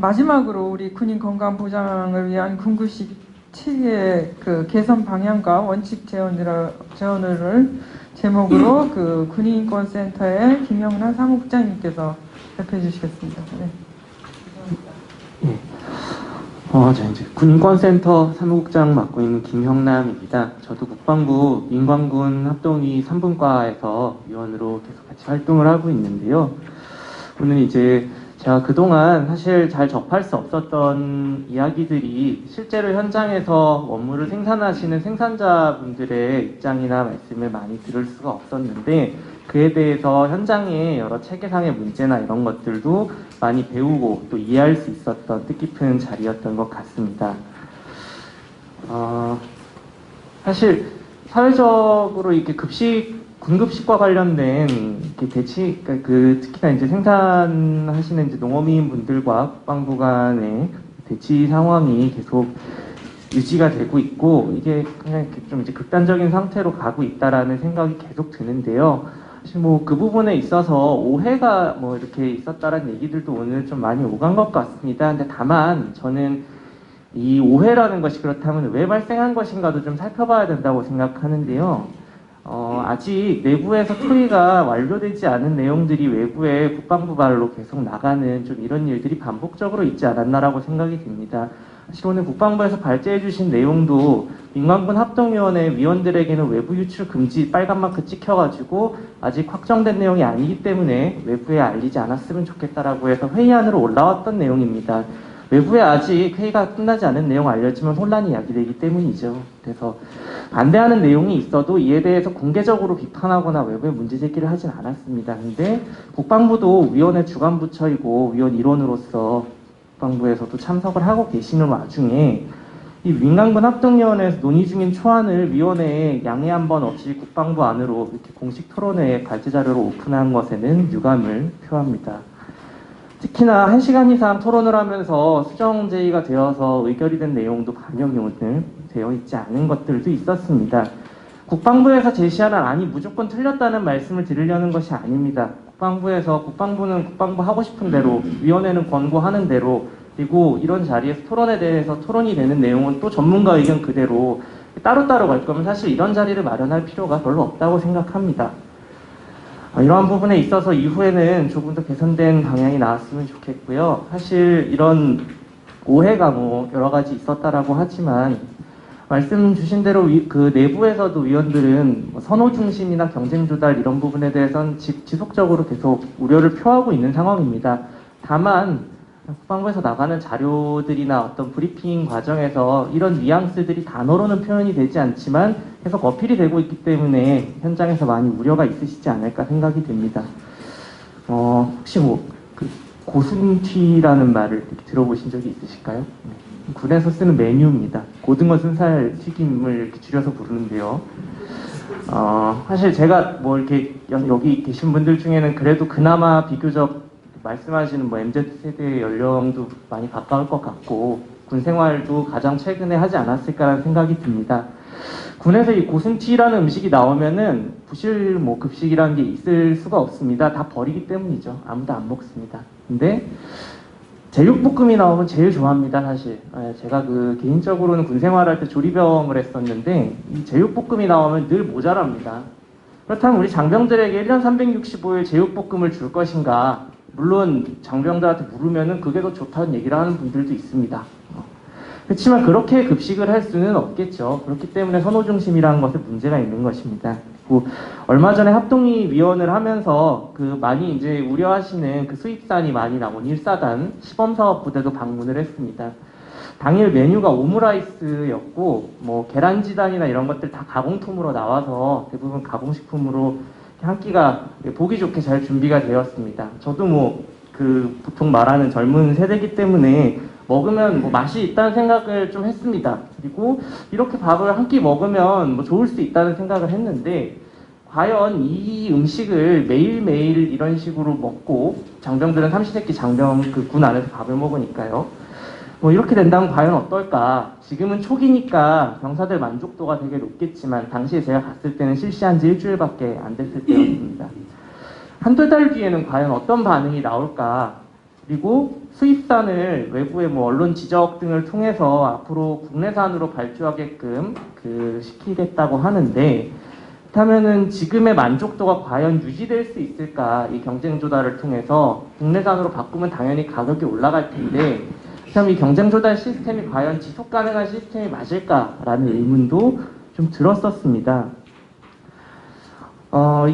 마지막으로 우리 군인 건강 보장을 위한 군구식 체계 그 개선 방향과 원칙 제언을 제목으로 그 군인인권센터의 김영란 사무국장님께서 발표해 주시겠습니다. 네. 저 이제 군인권센터 사무국장 맡고 있는 김형남입니다. 저도 국방부 민관군 합동위 3분과에서 위원으로 계속 같이 활동을 하고 있는데요. 오늘 이제 제가 그동안 사실 잘 접할 수 없었던 이야기들이 실제로 현장에서 원물을 생산하시는 생산자분들의 입장이나 말씀을 많이 들을 수가 없었는데, 그에 대해서 현장의 여러 체계상의 문제나 이런 것들도 많이 배우고 또 이해할 수 있었던 뜻깊은 자리였던 것 같습니다. 사실 사회적으로 이렇게 군급식과 관련된 이렇게 특히나 이제 생산하시는 이제 농업인 분들과 국방부 간의 대치 상황이 계속 유지가 되고 있고, 이게 그냥 좀 이제 극단적인 상태로 가고 있다라는 생각이 계속 드는데요. 사실 뭐 그 부분에 있어서 오해가 뭐 이렇게 있었다라는 얘기들도 오늘 좀 많이 오간 것 같습니다. 근데 다만 저는 이 오해라는 것이 그렇다면 왜 발생한 것인가도 좀 살펴봐야 된다고 생각하는데요. 아직 내부에서 토의가 완료되지 않은 내용들이 외부에 국방부 발로 계속 나가는 좀 이런 일들이 반복적으로 있지 않았나라고 생각이 듭니다. 사실 오늘 국방부에서 발제해 주신 내용도 민관군 합동위원회 위원들에게는 외부 유출 금지 빨간 마크 찍혀가지고 아직 확정된 내용이 아니기 때문에 외부에 알리지 않았으면 좋겠다라고 해서 회의안으로 올라왔던 내용입니다. 외부에 아직 회의가 끝나지 않은 내용 알려지면 혼란이 야기되기 때문이죠. 그래서 반대하는 내용이 있어도 이에 대해서 공개적으로 비판하거나 외부에 문제 제기를 하진 않았습니다. 근데 국방부도 위원회 주관 부처이고 위원 일원으로서 국방부에서도 참석을 하고 계시는 와중에 이 민간군 합동위원회에서 논의 중인 초안을 위원회에 양해 한 번 없이 국방부 안으로 이렇게 공식 토론회에 발제 자료로 오픈한 것에는 유감을 표합니다. 특히나 1시간 이상 토론을 하면서 수정 제의가 되어서 의결이 된 내용도 반영이 오늘 되어 있지 않은 것들도 있었습니다. 국방부에서 제시하는 안이 무조건 틀렸다는 말씀을 드리려는 것이 아닙니다. 국방부는 국방부 하고 싶은 대로, 위원회는 권고하는 대로, 그리고 이런 자리에서 토론에 대해서 토론이 되는 내용은 또 전문가 의견 그대로 따로따로 갈 거면 사실 이런 자리를 마련할 필요가 별로 없다고 생각합니다. 이러한 부분에 있어서 이후에는 조금 더 개선된 방향이 나왔으면 좋겠고요. 사실 이런 오해가 뭐 여러 가지 있었다라고 하지만 말씀 주신 대로 그 내부에서도 위원들은 선호 중심이나 경쟁 조달 이런 부분에 대해서는 지속적으로 계속 우려를 표하고 있는 상황입니다. 다만 국방부에서 나가는 자료들이나 어떤 브리핑 과정에서 이런 뉘앙스들이 단어로는 표현이 되지 않지만 계속 어필이 되고 있기 때문에 현장에서 많이 우려가 있으시지 않을까 생각이 됩니다. 혹시 그 고순튀라는 말을 들어보신 적이 있으실까요? 군에서 쓰는 메뉴입니다. 고등어 순살 튀김을 이렇게 줄여서 부르는데요. 사실 제가 뭐 이렇게 여기 계신 분들 중에는 그래도 그나마 비교적 말씀하시는 MZ세대의 연령도 많이 가까울 것 같고 군 생활도 가장 최근에 하지 않았을까라는 생각이 듭니다. 군에서 이 고순튀라는 음식이 나오면은 부실 급식이라는 게 있을 수가 없습니다. 다 버리기 때문이죠. 아무도 안 먹습니다. 근데 제육볶음이 나오면 제일 좋아합니다, 사실. 제가 개인적으로는 군 생활할 때 조리병을 했었는데 이 제육볶음이 나오면 늘 모자랍니다. 그렇다면 우리 장병들에게 1년 365일 제육볶음을 줄 것인가? 물론 장병들한테 물으면은 그게 더 좋다는 얘기를 하는 분들도 있습니다. 그렇지만 그렇게 급식을 할 수는 없겠죠. 그렇기 때문에 선호중심이라는 것에 문제가 있는 것입니다. 그리고 얼마 전에 합동위 위원을 하면서 많이 이제 우려하시는 수입산이 많이 나온 1사단 시범사업부대도 방문을 했습니다. 당일 메뉴가 오므라이스였고 계란지단이나 이런 것들 다 가공품으로 나와서 대부분 가공식품으로 한 끼가 보기 좋게 잘 준비가 되었습니다. 저도 보통 말하는 젊은 세대이기 때문에 먹으면 맛이 있다는 생각을 좀 했습니다. 그리고 이렇게 밥을 한 끼 먹으면 좋을 수 있다는 생각을 했는데 과연 이 음식을 매일매일 이런 식으로 먹고 장병들은 삼시세끼 군 안에서 밥을 먹으니까요. 이렇게 된다면 과연 어떨까? 지금은 초기니까 병사들 만족도가 되게 높겠지만 당시에 제가 갔을 때는 실시한 지 일주일밖에 안 됐을 때였습니다. 한두 달 뒤에는 과연 어떤 반응이 나올까? 그리고 수입산을 외부의 뭐 언론 지적 등을 통해서 앞으로 국내산으로 발주하게끔 시키겠다고 하는데, 그렇다면은 지금의 만족도가 과연 유지될 수 있을까? 이 경쟁 조달을 통해서 국내산으로 바꾸면 당연히 가격이 올라갈 텐데, 그럼 이 경쟁 조달 시스템이 과연 지속 가능한 시스템이 맞을까라는 의문도 좀 들었었습니다.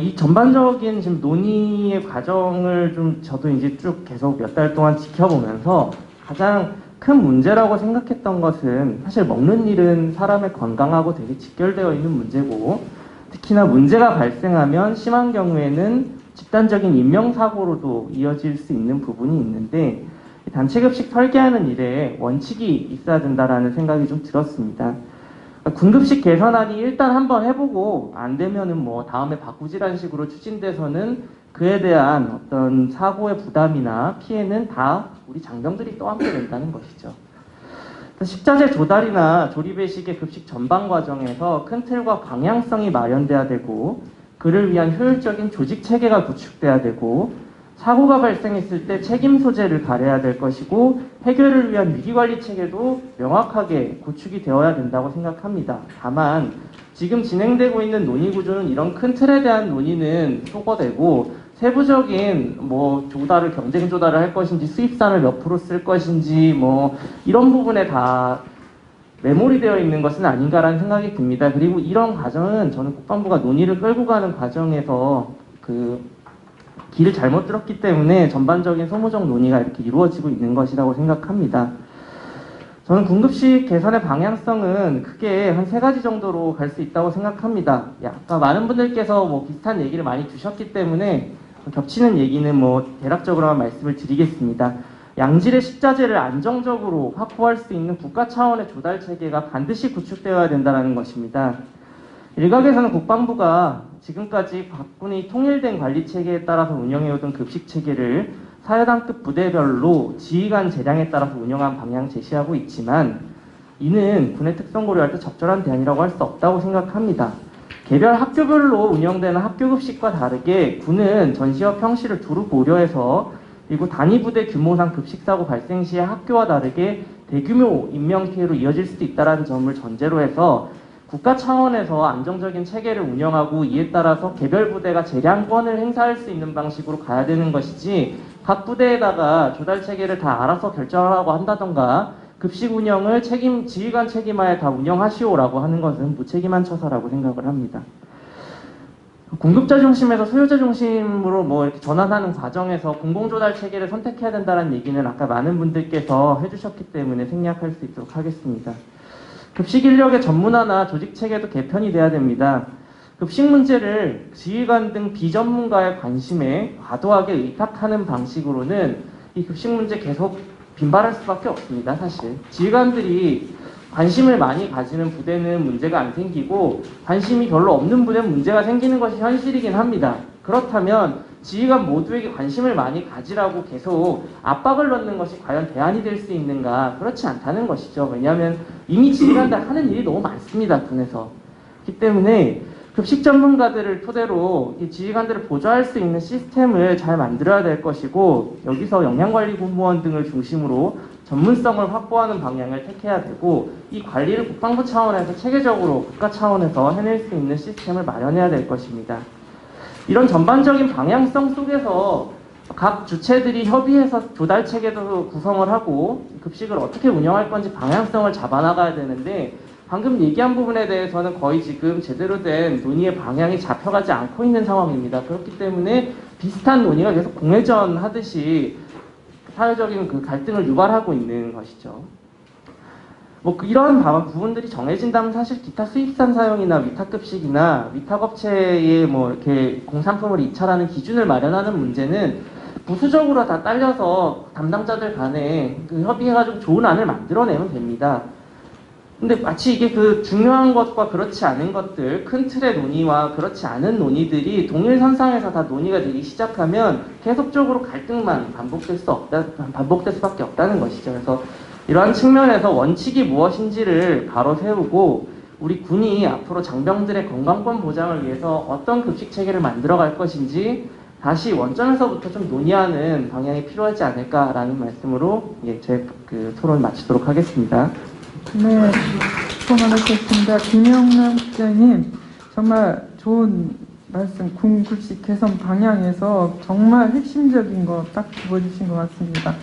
이 전반적인 지금 논의의 과정을 좀 저도 이제 쭉 계속 몇 달 동안 지켜보면서 가장 큰 문제라고 생각했던 것은, 사실 먹는 일은 사람의 건강하고 되게 직결되어 있는 문제고, 특히나 문제가 발생하면 심한 경우에는 집단적인 인명사고로도 이어질 수 있는 부분이 있는데, 단체급식 설계하는 일에 원칙이 있어야 된다라는 생각이 좀 들었습니다. 군급식 개선안이 일단 한번 해보고 안 되면은 뭐 다음에 바꾸지라는 식으로 추진돼서는 그에 대한 어떤 사고의 부담이나 피해는 다 우리 장병들이 떠안게 된다는 것이죠. 식자재 조달이나 조리배식의 급식 전방 과정에서 큰 틀과 방향성이 마련돼야 되고, 그를 위한 효율적인 조직 체계가 구축돼야 되고, 사고가 발생했을 때 책임 소재를 가려야 될 것이고, 해결을 위한 위기관리 체계도 명확하게 구축이 되어야 된다고 생각합니다. 다만 지금 진행되고 있는 논의 구조는 이런 큰 틀에 대한 논의는 소거되고, 세부적인 뭐 조달을 경쟁 조달을 할 것인지 수입산을 몇 프로 쓸 것인지 뭐 이런 부분에 다 메모리되어 있는 것은 아닌가라는 생각이 듭니다. 그리고 이런 과정은 저는 국방부가 논의를 끌고 가는 과정에서 길을 잘못 들었기 때문에 전반적인 소모적 논의가 이렇게 이루어지고 있는 것이라고 생각합니다. 저는 군급식 개선의 방향성은 크게 한 3가지 정도로 갈 수 있다고 생각합니다. 아까 많은 분들께서 뭐 비슷한 얘기를 많이 주셨기 때문에 겹치는 얘기는 뭐 대략적으로만 말씀을 드리겠습니다. 양질의 식자재를 안정적으로 확보할 수 있는 국가 차원의 조달 체계가 반드시 구축되어야 된다는 것입니다. 일각에서는 국방부가 지금까지 박군이 통일된 관리 체계에 따라서 운영해오던 급식 체계를 사여단급 부대별로 지휘관 재량에 따라서 운영한 방향 제시하고 있지만, 이는 군의 특성 고려할 때 적절한 대안이라고 할 수 없다고 생각합니다. 개별 학교별로 운영되는 학교급식과 다르게 군은 전시와 평시를 두루 고려해서, 그리고 단위 부대 규모상 급식사고 발생 시에 학교와 다르게 대규모 인명피해로 이어질 수도 있다는 점을 전제로 해서 국가 차원에서 안정적인 체계를 운영하고, 이에 따라서 개별 부대가 재량권을 행사할 수 있는 방식으로 가야 되는 것이지, 각 부대에다가 조달 체계를 다 알아서 결정하라고 한다던가 급식 운영을 지휘관 책임하에 다 운영하시오라고 하는 것은 무책임한 처사라고 생각을 합니다. 공급자 중심에서 소유자 중심으로 뭐 이렇게 전환하는 과정에서 공공조달 체계를 선택해야 된다는 얘기는 아까 많은 분들께서 해주셨기 때문에 생략할 수 있도록 하겠습니다. 급식 인력의 전문화나 조직 체계도 개편이 돼야 됩니다. 급식 문제를 지휘관 등 비전문가의 관심에 과도하게 의탁하는 방식으로는 이 급식 문제 계속 빈발할 수밖에 없습니다. 사실 지휘관들이 관심을 많이 가지는 부대는 문제가 안 생기고, 관심이 별로 없는 부대는 문제가 생기는 것이 현실이긴 합니다. 그렇다면 지휘관 모두에게 관심을 많이 가지라고 계속 압박을 넣는 것이 과연 대안이 될 수 있는가? 그렇지 않다는 것이죠. 왜냐하면 이미 지휘관들 하는 일이 너무 많습니다, 군에서. 그렇기 때문에 급식 전문가들을 토대로 이 지휘관들을 보조할 수 있는 시스템을 잘 만들어야 될 것이고, 여기서 영양관리 공무원 등을 중심으로 전문성을 확보하는 방향을 택해야 되고, 이 관리를 국방부 차원에서 체계적으로 국가 차원에서 해낼 수 있는 시스템을 마련해야 될 것입니다. 이런 전반적인 방향성 속에서 각 주체들이 협의해서 조달 체계도 구성을 하고 급식을 어떻게 운영할 건지 방향성을 잡아나가야 되는데, 방금 얘기한 부분에 대해서는 거의 지금 제대로 된 논의의 방향이 잡혀가지 않고 있는 상황입니다. 그렇기 때문에 비슷한 논의가 계속 공회전 하듯이 사회적인 갈등을 유발하고 있는 것이죠. 뭐 이런 부분들이 정해진다면 사실 기타 수입산 사용이나 위탁급식이나 위탁업체의 뭐 이렇게 공산품을 입찰하는 기준을 마련하는 문제는 부수적으로 다 딸려서 담당자들 간에 협의해가지고 좋은 안을 만들어내면 됩니다. 근데 마치 이게 중요한 것과 그렇지 않은 것들, 큰 틀의 논의와 그렇지 않은 논의들이 동일선상에서 다 논의가 되기 시작하면 계속적으로 갈등만 반복될 수밖에 없다는 것이죠. 그래서 이러한 측면에서 원칙이 무엇인지를 바로 세우고, 우리 군이 앞으로 장병들의 건강권 보장을 위해서 어떤 급식 체계를 만들어갈 것인지, 다시 원점에서부터 좀 논의하는 방향이 필요하지 않을까라는 말씀으로 제 그 토론을 마치도록 하겠습니다. 네, 수고하셨습니다. 김영남 국장님, 정말 좋은 말씀, 군급식 개선 방향에서 정말 핵심적인 거 딱 집어주신 것 같습니다.